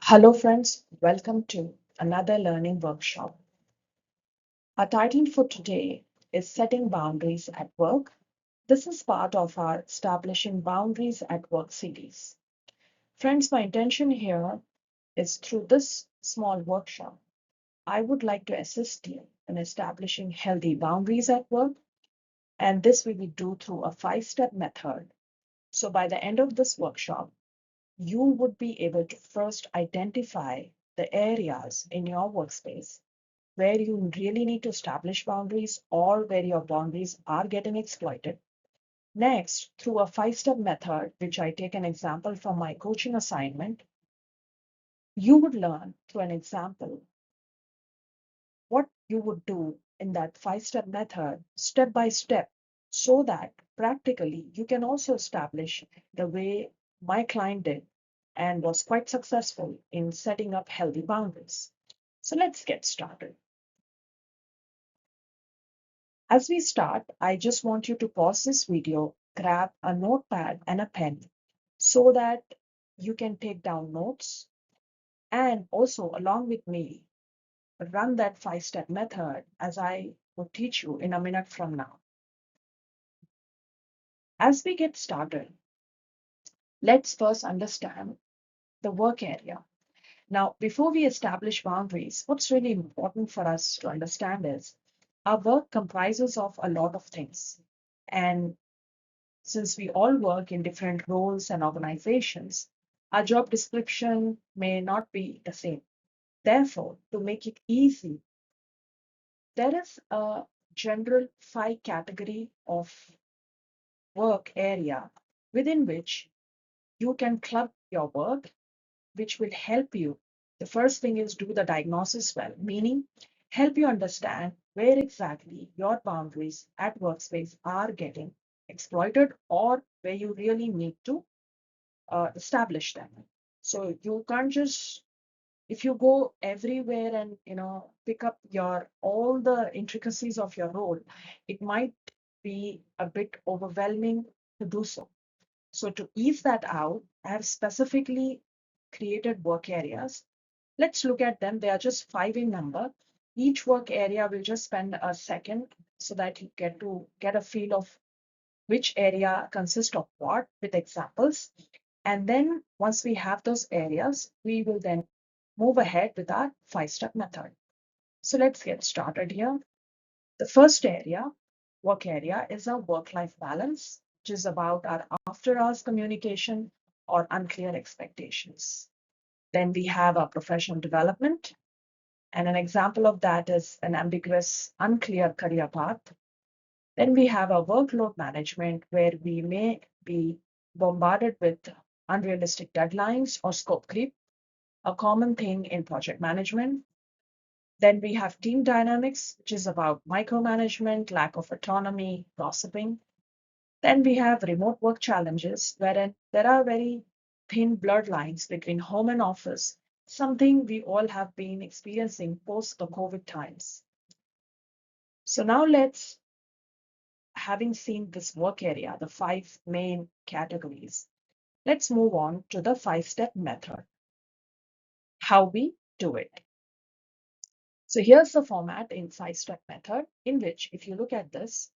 Hello friends, welcome to another learning workshop. Our title for today is Setting Boundaries at Work. This is part of our Establishing Boundaries at Work series. Friends, my intention here is through this small workshop, I would like to assist you in establishing healthy boundaries at work, and this we will do through a 5-step method. So by the end of this workshop, you would be able to first identify the areas in your workspace where you really need to establish boundaries or where your boundaries are getting exploited. Next, through a 5-step method, which I take an example from my coaching assignment, you would learn through an example what you would do in that 5-step method, step by step, so that practically you can also establish the way my client did and was quite successful in setting up healthy boundaries. So let's get started. As we start, I just want you to pause this video, grab a notepad and a pen so that you can take down notes and also along with me run that 5-step method as I will teach you in a minute from now. As we get started, let's first understand the work area. Now, before we establish boundaries, what's really important for us to understand is our work comprises of a lot of things. And since we all work in different roles and organizations, our job description may not be the same. Therefore, to make it easy, there is a general 5 category of work area within which you can club your work, which will help you. The first thing is do the diagnosis well, meaning help you understand where exactly your boundaries at workspace are getting exploited or where you really need to establish them. So you can't just, if you go everywhere and pick up your all the intricacies of your role, it might be a bit overwhelming to do so. So to ease that out, I have specifically created work areas. Let's look at them. They are just 5 in number. Each work area will just spend a second so that you get a feel of which area consists of what with examples. And then once we have those areas, we will then move ahead with our 5-step method. So let's get started here. The first area, work area, is our work-life balance, which is about our after-hours communication or unclear expectations. Then we have our professional development, and an example of that is an ambiguous, unclear career path. Then we have our workload management, where we may be bombarded with unrealistic deadlines or scope creep, a common thing in project management. Then we have team dynamics, which is about micromanagement, lack of autonomy, gossiping. Then we have remote work challenges, wherein there are very thin blurred lines between home and office, something we all have been experiencing post the COVID times. So now having seen this work area, the 5 main categories, let's move on to the 5-step method, how we do it. So here's the format in 5-step method, in which if you look at this,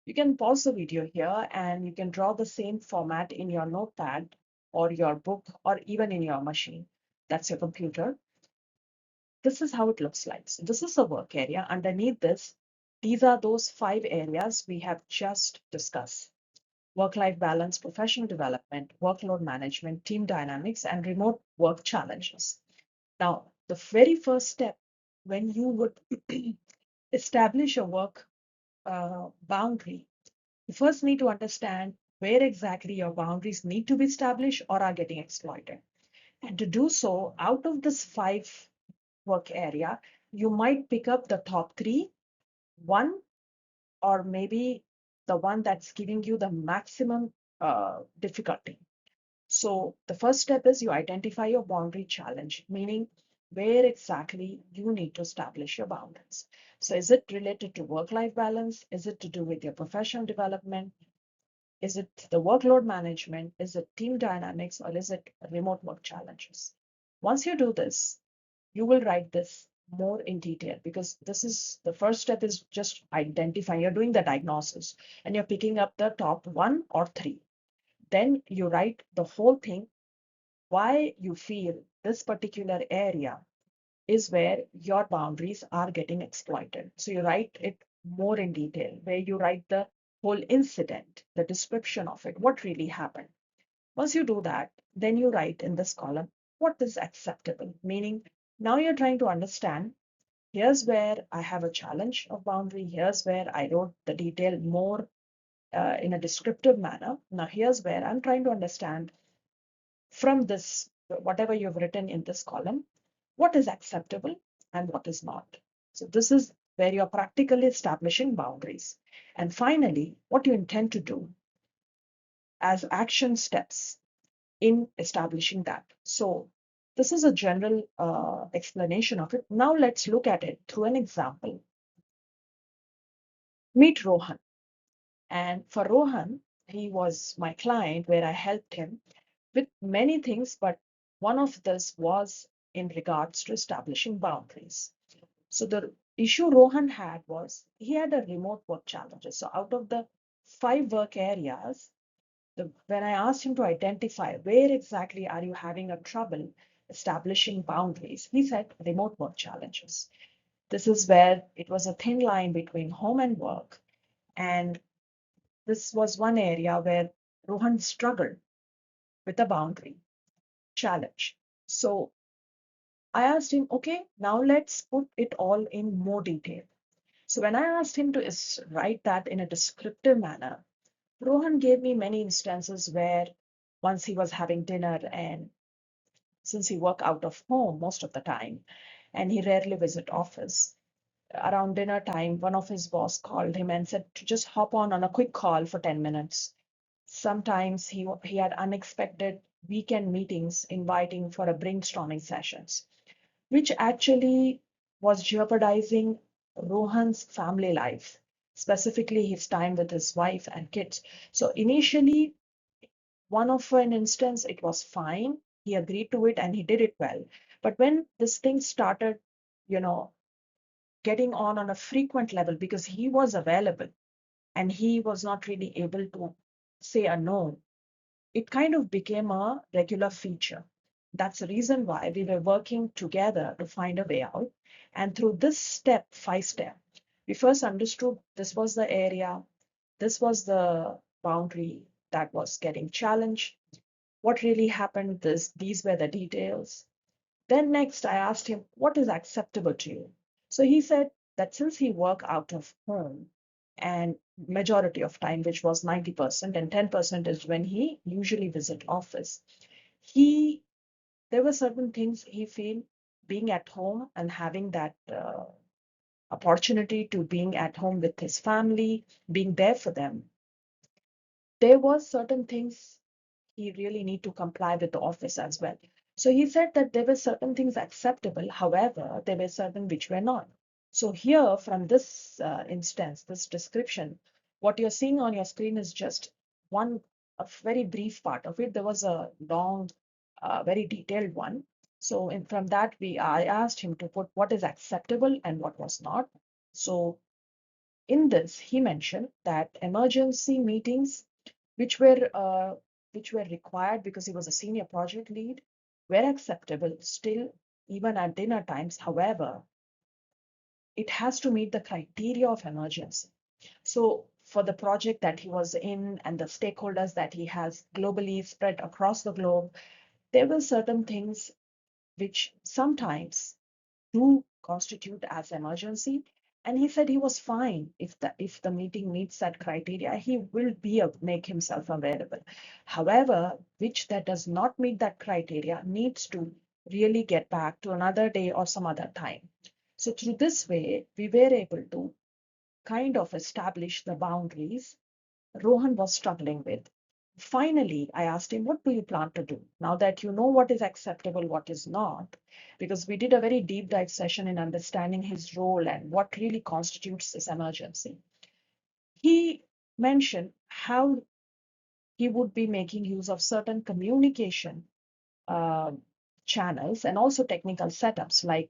you can pause the video here and you can draw the same format in your notepad or your book or even in your machine. That's your computer. This is how it looks like. So this is the work area. Underneath this, these are those 5 areas we have just discussed: work-life balance, professional development, workload management, team dynamics, and remote work challenges. Now, the very first step when you would establish a work boundary, you first need to understand where exactly your boundaries need to be established or are getting exploited. And to do so, out of this 5 work area, you might pick up the top 3, one, or maybe the one that's giving you the maximum difficulty. So the first step is you identify your boundary challenge, meaning where exactly you need to establish your boundaries. So is it related to work-life balance? Is it to do with your professional development? Is it the workload management? Is it team dynamics, or is it remote work challenges? Once you do this, you will write this more in detail, because this is the first step is just identifying. You're doing the diagnosis and you're picking up the top one or three. Then you write the whole thing, why you feel this particular area is where your boundaries are getting exploited. So you write it more in detail, where you write the whole incident, the description of it, what really happened. Once you do that, then you write in this column, what is acceptable? Meaning, now you're trying to understand, here's where I have a challenge of boundary, here's where I wrote the detail more in a descriptive manner. Now, here's where I'm trying to understand from this, whatever you've written in this column, what is acceptable and what is not. So this is where you're practically establishing boundaries. And finally, what you intend to do as action steps in establishing that. So this is a general explanation of it. Now let's look at it through an example. Meet Rohan. And for Rohan, he was my client where I helped him with many things, but one of this was in regards to establishing boundaries. So the issue Rohan had was he had a remote work challenges. So out of the 5 work areas, when I asked him to identify where exactly are you having a trouble establishing boundaries, he said remote work challenges. This is where it was a thin line between home and work. And this was one area where Rohan struggled with a boundary challenge. So I asked him, okay, now let's put it all in more detail. So when I asked him to write that in a descriptive manner, Rohan gave me many instances where once he was having dinner, and since he worked out of home most of the time and he rarely visit office, around dinner time, one of his boss called him and said to just hop on a quick call for 10 minutes. Sometimes he had unexpected weekend meetings inviting for a brainstorming sessions, which actually was jeopardizing Rohan's family life, specifically his time with his wife and kids. So initially, one of an instance, it was fine. He agreed to it and he did it well. But when this thing started, you know, getting on a frequent level, because he was available and he was not really able to say a no, it kind of became a regular feature. That's the reason why we were working together to find a way out. And through this step, 5 step, we first understood this was the area, this was the boundary that was getting challenged. What really happened, these were the details. Then next I asked him, what is acceptable to you? So he said that since he worked out of home and majority of time, which was 90%, and 10% is when he usually visit office, he there were certain things he feel being at home and having that opportunity to being at home with his family, being there for them. There was certain things he really need to comply with the office as well. So he said that there were certain things acceptable, however, there were certain which were not. So here from this instance, this description, what you're seeing on your screen is just a very brief part of it. There was a long, very detailed one. So from that, I asked him to put what is acceptable and what was not. So in this, he mentioned that emergency meetings which were required because he was a senior project lead, were acceptable still even at dinner times. However, it has to meet the criteria of emergency. So for the project that he was in and the stakeholders that he has globally spread across the globe, there were certain things which sometimes do constitute as emergency. And he said he was fine if the meeting meets that criteria, he will make himself available. However, which that does not meet that criteria needs to really get back to another day or some other time. So through this way, we were able to kind of establish the boundaries Rohan was struggling with. Finally, I asked him, what do you plan to do now that you know what is acceptable, what is not? Because we did a very deep dive session in understanding his role and what really constitutes this emergency. He mentioned how he would be making use of certain communication uh, channels and also technical setups like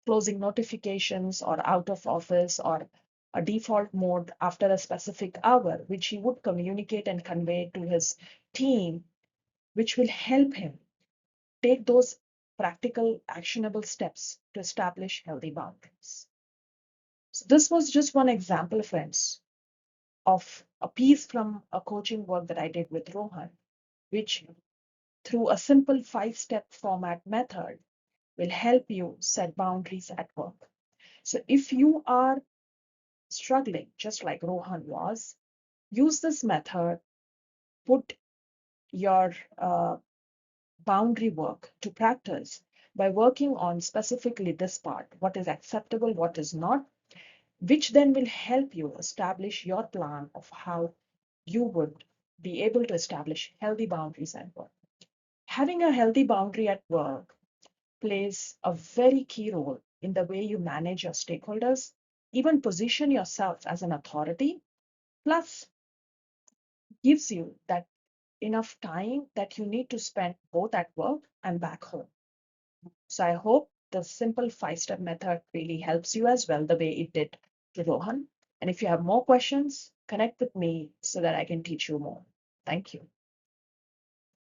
closing notifications or out of office or a default mode after a specific hour, which he would communicate and convey to his team, which will help him take those practical, actionable steps to establish healthy boundaries. So, this was just one example, friends, of a piece from a coaching work that I did with Rohan, which through a simple 5 step format method will help you set boundaries at work. So, if you are struggling, just like Rohan was, use this method, put your boundary work to practice by working on specifically this part, what is acceptable, what is not, which then will help you establish your plan of how you would be able to establish healthy boundaries at work. Having a healthy boundary at work plays a very key role in the way you manage your stakeholders, even position yourself as an authority, plus gives you that enough time that you need to spend both at work and back home. So I hope the simple 5 step method really helps you as well, the way it did to Rohan. And if you have more questions, connect with me so that I can teach you more. Thank you.